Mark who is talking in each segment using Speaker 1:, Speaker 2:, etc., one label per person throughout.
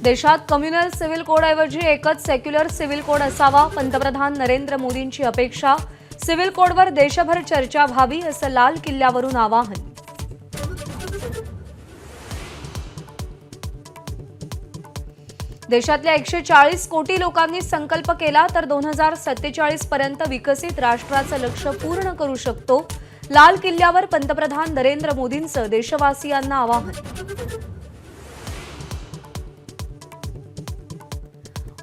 Speaker 1: देशात communal civil कोडऐवजी एकच secular civil code असावा, पंतप्रधान नरेंद्र मोदींची अपेक्षा. सिव्हिल कोडवर देशभर चर्चा व्हावी असं लाल किल्ल्यावरून आवाहन. देशातल्या 140 कोटी लोकांनी संकल्प केला तर 2047 पर्यंत विकसित राष्ट्राचं लक्ष्य पूर्ण करू शकतो. लाल किल्ल्यावर पंतप्रधान नरेंद्र मोदींचं देशवासियांना आवाहन.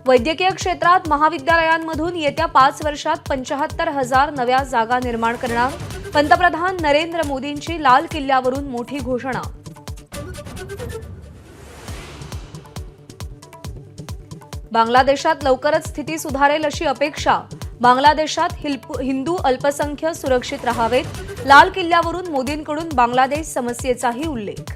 Speaker 1: वैद्यकीय क्षेत्रात महाविद्यालयांमधून येत्या 5 वर्षात 75,000 नव्या जागा निर्माण करणार. पंतप्रधान नरेंद्र मोदींची लाल किल्ल्यावरून मोठी घोषणा. बांगलादेशात लवकरच स्थिती सुधारेल अशी अपेक्षा. बांगलादेशात हिंदू अल्पसंख्य सुरक्षित राहावेत. लाल किल्ल्यावरून मोदींकडून बांगलादेश समस्येचाही उल्लेख.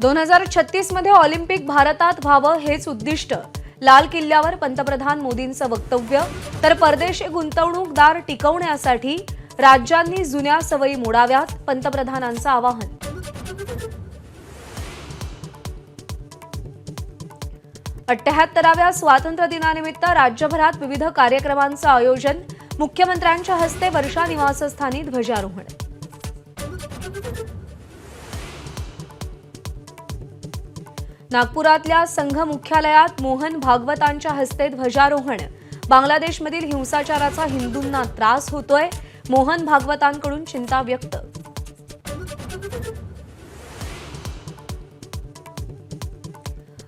Speaker 1: दोन 2036 मध्ये ऑलिम्पिक भारतात व्हावं हेच उद्दिष्ट. लाल किल्ल्यावर पंतप्रधान मोदींचं वक्तव्य. तर परदेशी गुंतवणूकदार टिकवण्यासाठी राज्यांनी जुन्या सवयी मोडाव्यात, पंतप्रधानांचं आवाहन. अठ्ठ्याहत्तराव्या स्वातंत्र्य दिनानिमित्त राज्यभरात विविध कार्यक्रमांचं आयोजन. मुख्यमंत्र्यांच्या हस्ते वर्षा निवासस्थानी ध्वजारोहण. नागपुरातल्या संघ मुख्यालयात मोहन भागवतांच्या हस्ते ध्वजारोहण. बांगलादेशमधील हिंसाचाराचा हिंदूंना त्रास होतोय. मोहन भागवतांकडून चिंता व्यक्त.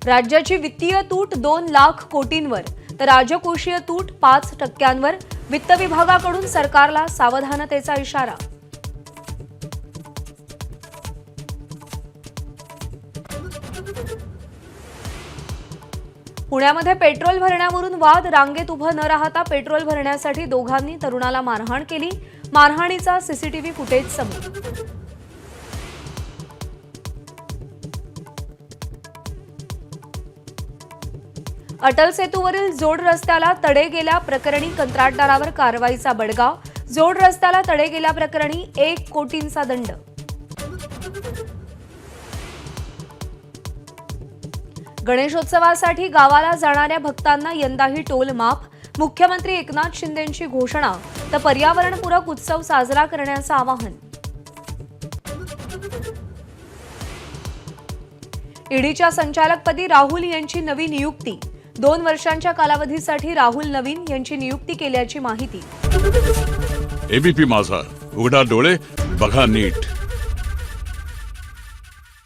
Speaker 1: राज्याची वित्तीय तूट 2 लाख कोटींवर तर राजकोषीय तूट 5%. वित्त विभागाकडून सरकारला सावधानतेचा इशारा. पुण्यामध्ये पेट्रोल भरण्यावरून वाद. रांगेत उभं न राहता पेट्रोल भरण्यासाठी दोघांनी तरुणाला मारहाण केली. मारहाणीचा सीसीटीव्ही फुटेज समोर. अटल सेतूवरील जोड रस्त्याला तडे गेल्या प्रकरणी कंत्राटदारावर कारवाईचा बडगा. जोड रस्त्याला तडे गेल्याप्रकरणी 1 कोटींचा दंड. गणेशोत्सवासाठी गावाला जाणाऱ्या भक्तांना यंदाही टोल माफ. मुख्यमंत्री एकनाथ शिंदेंची घोषणा. तर पर्यावरणपूरक उत्सव साजरा करण्याचं आवाहन. ईडीच्या संचालकपदी राहुल यांची नवी नियुक्ती. 2 वर्षांच्या कालावधीसाठी राहुल नवीन यांची नियुक्ती केल्याची माहिती.
Speaker 2: एबीपी माझा, उघडा डोळे बघा नीट.